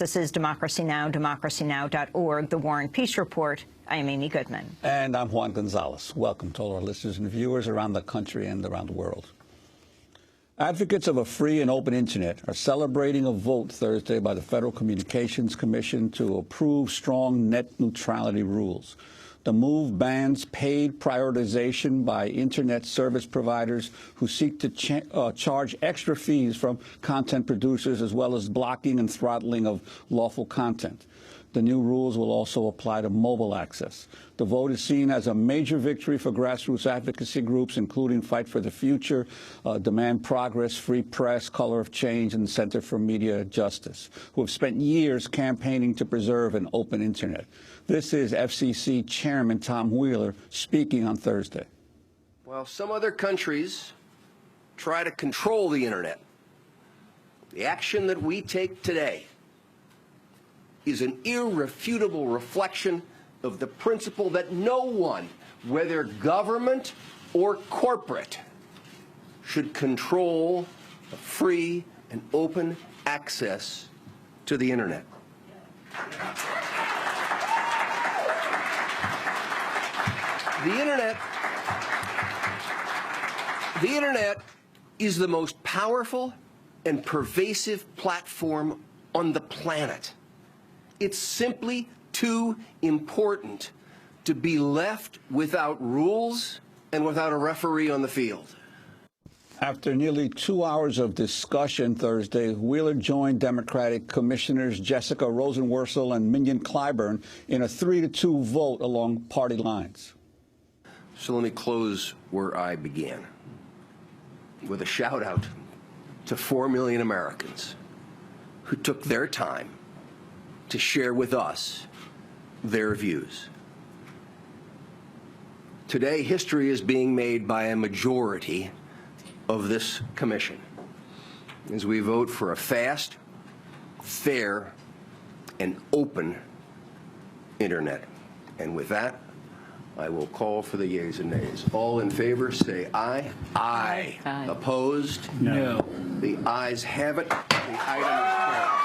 This is Democracy Now!, democracynow.org, The War and Peace Report. I am Amy Goodman. And I'm Juan Gonzalez. Welcome to all our listeners and viewers around the country and around the world. Advocates of a free and open Internet are celebrating a vote Thursday by the Federal Communications Commission to approve strong net neutrality rules. The move bans paid prioritization by Internet service providers who seek to charge extra fees from content producers, as well as blocking and throttling of lawful content. The new rules will also apply to mobile access. The vote is seen as a major victory for grassroots advocacy groups, including Fight for the Future, Demand Progress, Free Press, Color of Change, and Center for Media Justice, who have spent years campaigning to preserve an open Internet. This is FCC Chairman Tom Wheeler speaking on Thursday. While some other countries try to control the Internet, the action that we take today is an irrefutable reflection of the principle that no one, whether government or corporate, should control a free and open access to the Internet. The Internet is the most powerful and pervasive platform on the planet. It's simply too important to be left without rules and without a referee on the field. After nearly 2 hours of discussion Thursday, Wheeler joined Democratic Commissioners Jessica Rosenworcel and Minion Clyburn in a 3-2 vote along party lines. So let me close where I began, with a shout out to 4 million Americans who took their time to share with us their views. Today, history is being made by a majority of this commission as we vote for a fast, fair, and open Internet. And with that, I will call for the yeas and nays. All in favor, say aye. Aye. Aye. Opposed? No. The ayes have it. The item is carried.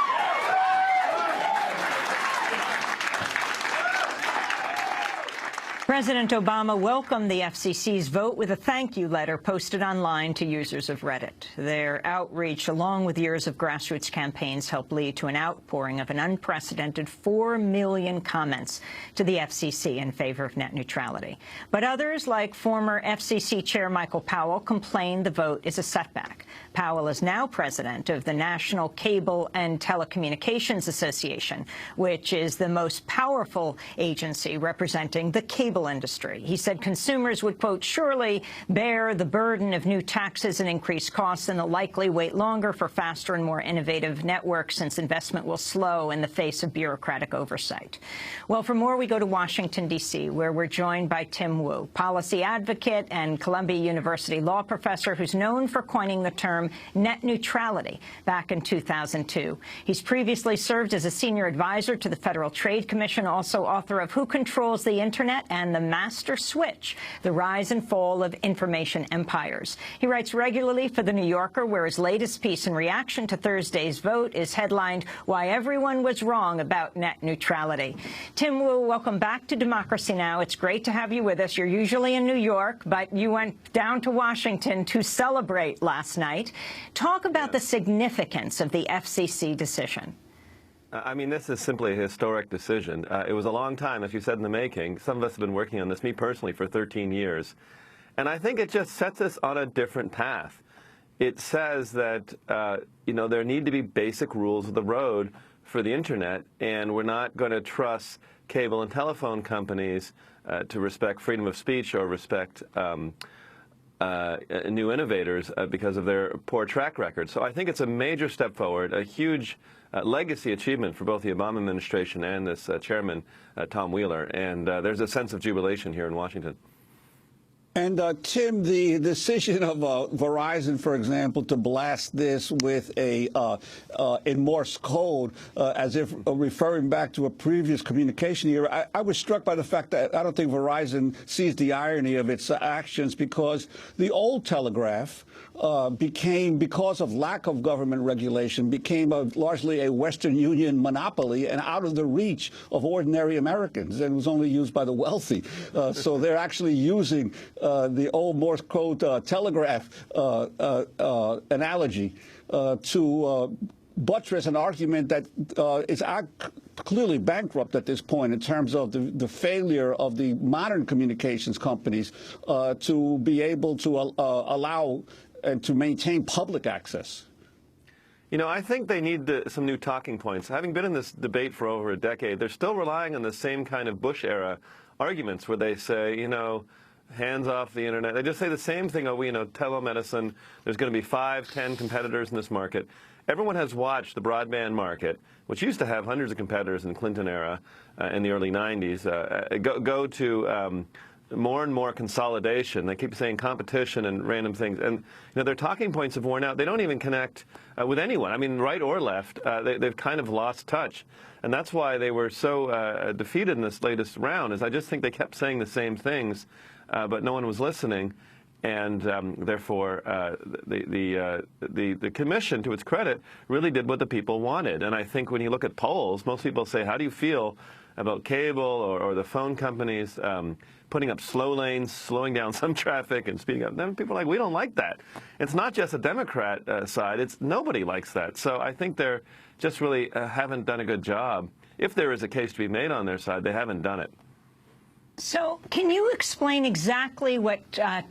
President Obama welcomed the FCC's vote with a thank you letter posted online to users of Reddit. Their outreach, along with years of grassroots campaigns, helped lead to an outpouring of an unprecedented 4 million comments to the FCC in favor of net neutrality. But others, like former FCC Chair Michael Powell, complained the vote is a setback. Powell is now president of the National Cable and Telecommunications Association, which is the most powerful agency representing the cable industry. He said consumers would, quote, surely bear the burden of new taxes and increased costs and will likely wait longer for faster and more innovative networks since investment will slow in the face of bureaucratic oversight. Well, for more, we go to Washington, D.C., where we're joined by Tim Wu, policy advocate and Columbia University law professor who's known for coining the term net neutrality back in 2002. He's previously served as a senior advisor to the Federal Trade Commission, also author of Who Controls the Internet and the Master Switch, The Rise and Fall of Information Empires. He writes regularly for The New Yorker, where his latest piece in reaction to Thursday's vote is headlined, Why Everyone Was Wrong About Net Neutrality. Tim Wu, welcome back to Democracy Now! It's great to have you with us. You're usually in New York, but you went down to Washington to celebrate last night. Talk about the significance of the FCC decision. I mean, this is simply a historic decision. It was a long time, as you said, in the making. Some of us have been working on this, me personally, for 13 years. And I think it just sets us on a different path. It says that, there need to be basic rules of the road for the Internet, and we're not going to trust cable and telephone companies to respect freedom of speech or respect new innovators because of their poor track record. So I think it's a major step forward, a huge legacy achievement for both the Obama administration and this chairman, Tom Wheeler. And there's a sense of jubilation here in Washington. And Tim, the decision of Verizon, for example, to blast this with in Morse code, as if referring back to a previous communication era, I was struck by the fact that I don't think Verizon sees the irony of its actions, because the old telegraph became, because of lack of government regulation, became largely a Western Union monopoly and out of the reach of ordinary Americans, and was only used by the wealthy. So they're actually using the old Morse code telegraph analogy to buttress an argument that is clearly bankrupt at this point in terms of the failure of the modern communications companies to be able to allow and to maintain public access. You know, I think they need some new talking points. Having been in this debate for over a decade, they're still relying on the same kind of Bush-era arguments where they say, you know, hands off the internet. They just say the same thing, you know, telemedicine, there's going to be 5, 10 competitors in this market. Everyone has watched the broadband market, which used to have hundreds of competitors in the Clinton era in the early 90s, go to more and more consolidation. They keep saying competition and random things. And, you know, their talking points have worn out. They don't even connect with anyone. I mean, right or left, they've kind of lost touch. And that's why they were so defeated in this latest round, is I just think they kept saying the same things, but no one was listening. And therefore, the commission, to its credit, really did what the people wanted. And I think when you look at polls, most people say, how do you feel about cable or the phone companies putting up slow lanes, slowing down some traffic and speeding up? Then people are like, we don't like that. It's not just a Democrat side. It's nobody likes that. So I think they're just really haven't done a good job. If there is a case to be made on their side, they haven't done it. So can you explain exactly what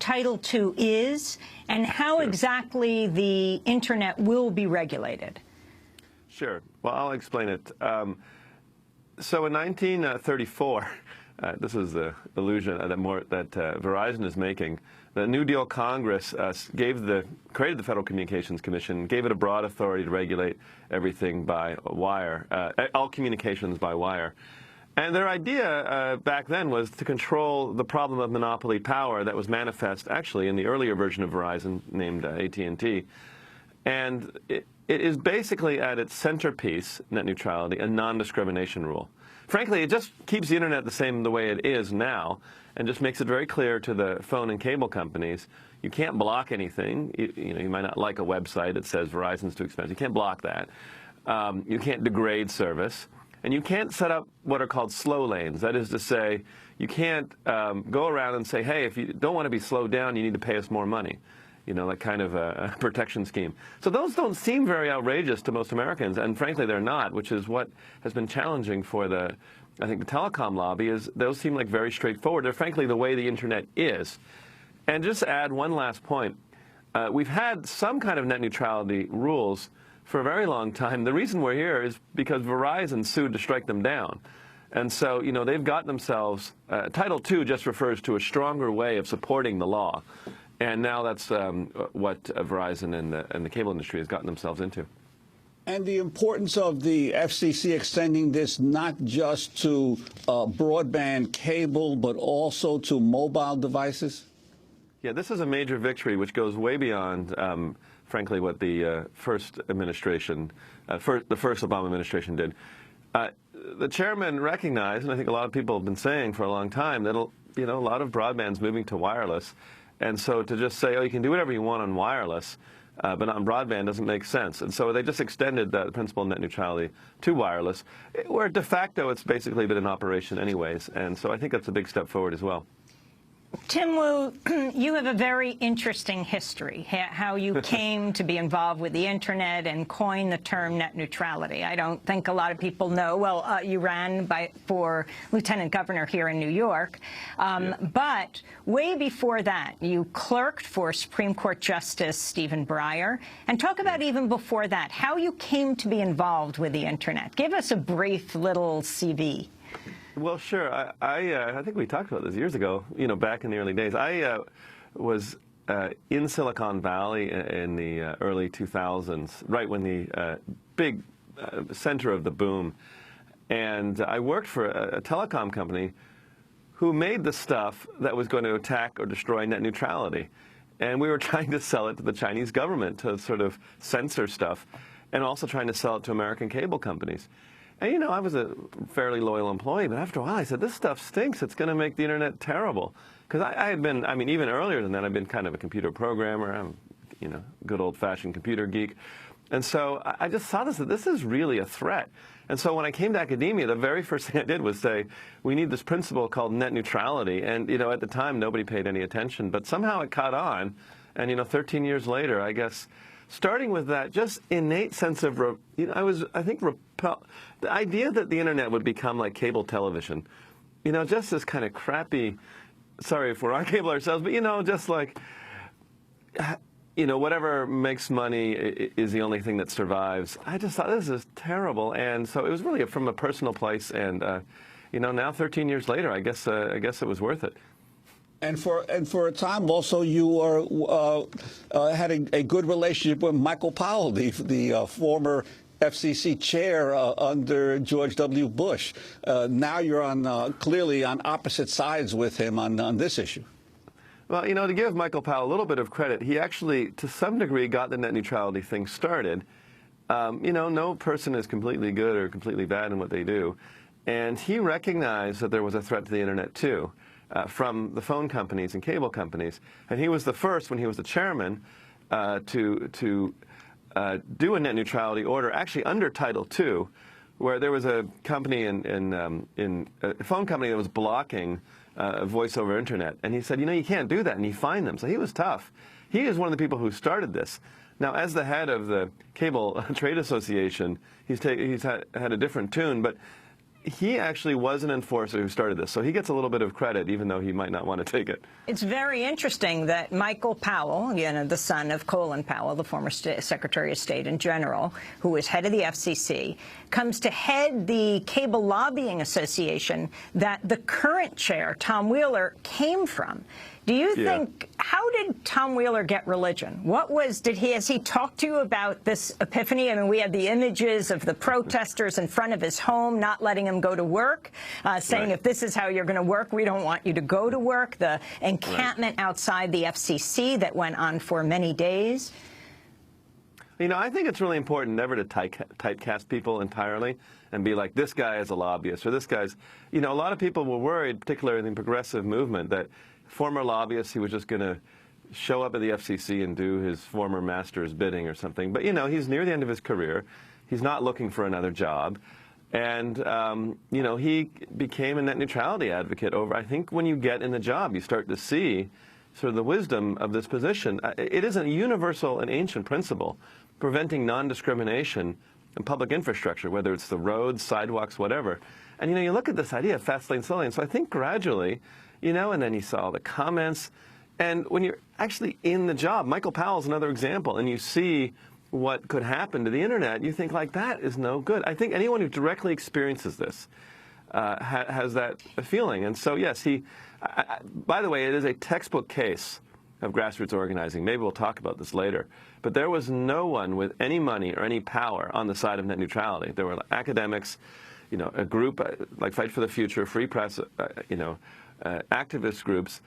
Title II is and how exactly the Internet will be regulated? Sure. Well, I'll explain it. So in 1934, this is the illusion that Verizon is making. The New Deal Congress created the Federal Communications Commission, gave it a broad authority to regulate everything by wire, all communications by wire. And their idea back then was to control the problem of monopoly power that was manifest actually in the earlier version of Verizon named AT&T. And it is basically at its centerpiece, net neutrality, a non-discrimination rule. Frankly, it just keeps the internet the way it is now and just makes it very clear to the phone and cable companies, you can't block anything. You might not like a website that says Verizon's too expensive. You can't block that. You can't degrade service. And you can't set up what are called slow lanes. That is to say, you can't go around and say, hey, if you don't want to be slowed down, you need to pay us more money. You know, that kind of a protection scheme. So those don't seem very outrageous to most Americans, and frankly, they're not, which is what has been challenging for I think the telecom lobby, is those seem like very straightforward. They're frankly the way the internet is. And just to add one last point, we've had some kind of net neutrality rules for a very long time. The reason we're here is because Verizon sued to strike them down. And so, you know, they've got themselves, Title II just refers to a stronger way of supporting the law. And now that's what Verizon and the cable industry has gotten themselves into. And the importance of the FCC extending this not just to broadband cable, but also to mobile devices? Yeah, this is a major victory which goes way beyond frankly, what the first administration, the first Obama administration did. The chairman recognized, and I think a lot of people have been saying for a long time, that a lot of broadband's moving to wireless, and so to just say, oh, you can do whatever you want on wireless, but on broadband doesn't make sense. And so they just extended the principle of net neutrality to wireless, where de facto it's basically been in operation anyways. And so I think that's a big step forward as well. Tim Wu, you have a very interesting history, how you came to be involved with the Internet and coined the term net neutrality. I don't think a lot of people know. Well, you ran for lieutenant governor here in New York. But way before that, you clerked for Supreme Court Justice Stephen Breyer. And talk about even before that, how you came to be involved with the Internet. Give us a brief little CV. Well, sure. I think we talked about this years ago, back in the early days. I was in Silicon Valley in the early 2000s, right when the big center of the boom. And I worked for a telecom company who made the stuff that was going to attack or destroy net neutrality. And we were trying to sell it to the Chinese government to sort of censor stuff, and also trying to sell it to American cable companies. And, you know, I was a fairly loyal employee, but after a while I said, this stuff stinks. It's going to make the internet terrible. Because I had been, I mean, even earlier than that, I've been kind of a computer programmer. I'm, you know, good old-fashioned computer geek. And so I just saw this, that this is really a threat. And so when I came to academia, the very first thing I did was say, we need this principle called net neutrality. And, you know, at the time, nobody paid any attention. But somehow it caught on. And, you know, 13 years later, I guess, starting with that just innate sense of, you know, I think, the idea that the internet would become like cable television, you know, just this kind of crappy, sorry if we're on cable ourselves, but, you know, just like, you know, whatever makes money is the only thing that survives. I just thought, this is terrible. And so it was really from a personal place. And, you know, now 13 years later, I guess it was worth it. And for a time also, you had a good relationship with Michael Powell, the former FCC chair under George W. Bush. Now you're clearly on opposite sides with him on this issue. Well, you know, to give Michael Powell a little bit of credit, he actually, to some degree, got the net neutrality thing started. You know, no person is completely good or completely bad in what they do. And he recognized that there was a threat to the internet, too, from the phone companies and cable companies. And he was the first, when he was the chairman, to do a net neutrality order, actually under Title II, where there was a company a phone company that was blocking voice over internet. And he said, you know, you can't do that, and he fined them. So he was tough. He is one of the people who started this. Now, as the head of the Cable Trade Association, he's had a different tune, but he actually was an enforcer who started this. So he gets a little bit of credit, even though he might not want to take it. It's very interesting that Michael Powell, you know, the son of Colin Powell, the former Secretary of State in general, who was head of the FCC, comes to head the Cable Lobbying Association that the current chair, Tom Wheeler, came from. Do you think, how did Tom Wheeler get religion? Has he talked to you about this epiphany? I mean, we had the images of the protesters in front of his home not letting him go to work, saying, if this is how you're going to work, we don't want you to go to work. The encampment outside the FCC that went on for many days. You know, I think it's really important never to typecast people entirely and be like, this guy is a lobbyist, or this guy's, you know, a lot of people were worried, particularly in the progressive movement, that former lobbyist, he was just going to show up at the FCC and do his former master's bidding or something. But, you know, he's near the end of his career. He's not looking for another job. And, you know, he became a net neutrality advocate over, I think when you get in the job, you start to see sort of the wisdom of this position. It is a universal and ancient principle preventing non-discrimination in public infrastructure, whether it's the roads, sidewalks, whatever. And, you know, you look at this idea of fast lane, slow lane. So I think gradually, you know, and then you saw the comments. And when you're actually in the job, Michael Powell's another example, and you see what could happen to the internet, you think, like, that is no good. I think anyone who directly experiences this has that feeling. And so, yes, by the way, it is a textbook case of grassroots organizing. Maybe we'll talk about this later. But there was no one with any money or any power on the side of net neutrality. There were academics, you know, a group like Fight for the Future, Free Press, you know, activist groups.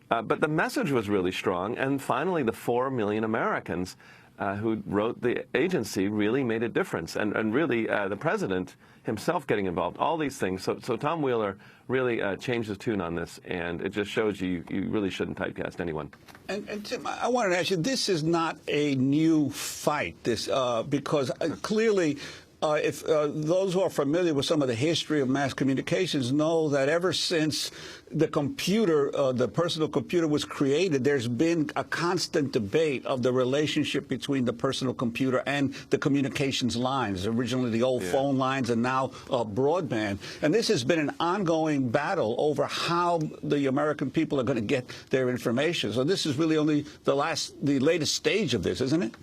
But the message was really strong. And finally, the 4 million Americans who wrote the agency really made a difference. And really, the president himself getting involved, all these things. So Tom Wheeler really changed his tune on this. And it just shows you really shouldn't typecast anyone. And Tim, I wanted to ask you, this is not a new fight, because clearly, if those who are familiar with some of the history of mass communications know that ever since the computer, the personal computer was created, there's been a constant debate of the relationship between the personal computer and the communications lines, originally the old phone lines and now broadband. And this has been an ongoing battle over how the American people are going to get their information. So this is really only the latest stage of this, isn't it?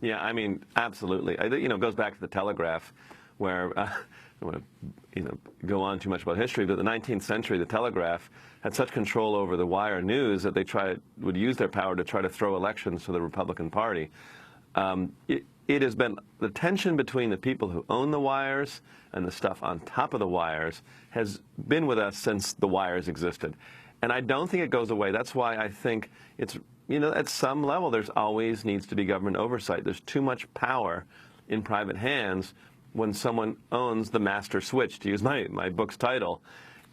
Yeah, I mean, absolutely. You know, it goes back to the telegraph, where I don't want to, go on too much about history, but the 19th century, the telegraph had such control over the wire news that they would use their power to try to throw elections to the Republican Party. it has been the tension between the people who own the wires and the stuff on top of the wires has been with us since the wires existed. And I don't think it goes away. That's why I think it's, at some level, there's always needs to be government oversight. There's too much power in private hands when someone owns the master switch, to use my book's title.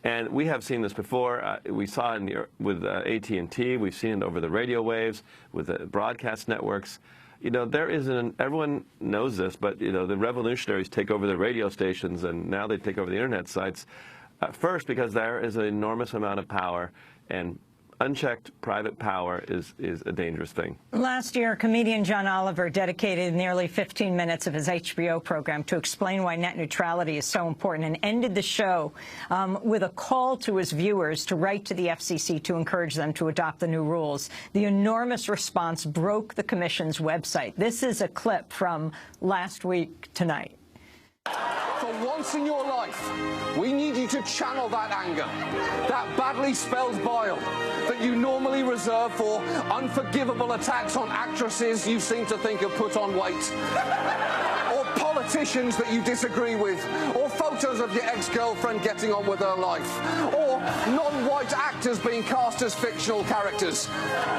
And we have seen this before. We saw it with AT&T. We've seen it over the radio waves with the broadcast networks. Everyone knows this, but, the revolutionaries take over the radio stations, and now they take over the internet sites. First, because there is an enormous amount of power, and unchecked private power is a dangerous thing. Last year, comedian John Oliver dedicated nearly 15 minutes of his HBO program to explain why net neutrality is so important, and ended the show with a call to his viewers to write to the FCC to encourage them to adopt the new rules. The enormous response broke the Commission's website. This is a clip from last week tonight. For once in your life, we need you to channel that anger, that badly spelled bile that you normally reserve for unforgivable attacks on actresses you seem to think have put on weight, or politicians that you disagree with, or photos of your ex-girlfriend getting on with her life, or non-white actors being cast as fictional characters.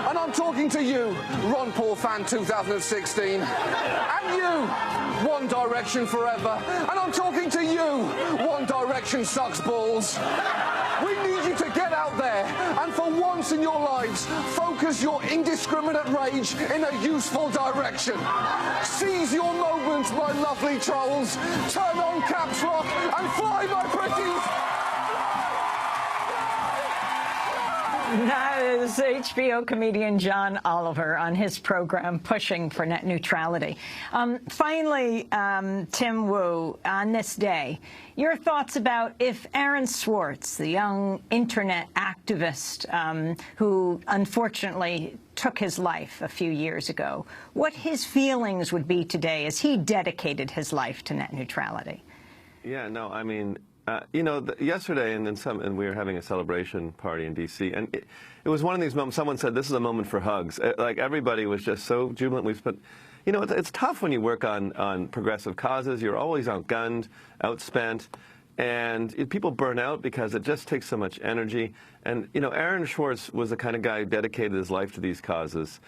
And I'm talking to you, Ron Paul fan 2016, and you, One Direction forever, and I'm talking to you, One Direction sucks balls. We need you to get out there and for once in your lives, focus your indiscriminate rage in a useful direction. Seize your moment, my lovely trolls. Turn on caps lock and fly, my pretties. That is HBO comedian John Oliver on his program Pushing for Net Neutrality. Finally, Tim Wu, on this day, your thoughts about if Aaron Swartz, the young Internet activist who unfortunately took his life a few years ago, what his feelings would be today as he dedicated his life to net neutrality? Yeah, no, I mean, yesterday, and we were having a celebration party in D.C., and it was one of these moments. Someone said, "This is a moment for hugs." Like everybody was just so jubilant. We spent, it's tough when you work on progressive causes. You're always outgunned, outspent, and people burn out because it just takes so much energy. And Aaron Swartz was the kind of guy who dedicated his life to these causes.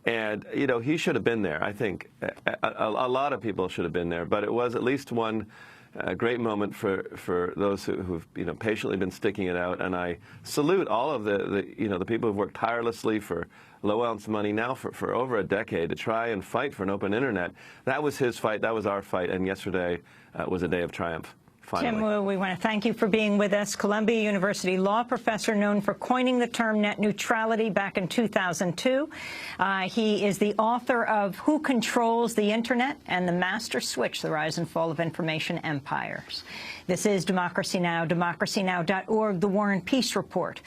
And, he should have been there. I think a lot of people should have been there, but it was at least one great moment for those who've patiently been sticking it out, and I salute all of the people who've worked tirelessly for low ounce money now for over a decade to try and fight for an open internet. That was his fight, that was our fight, and yesterday was a day of triumph. Finally. Tim Wu, we want to thank you for being with us. Columbia University law professor known for coining the term net neutrality back in 2002. He is the author of Who Controls the Internet and the Master Switch, The Rise and Fall of Information Empires. This is Democracy Now!, democracynow.org, The War and Peace Report.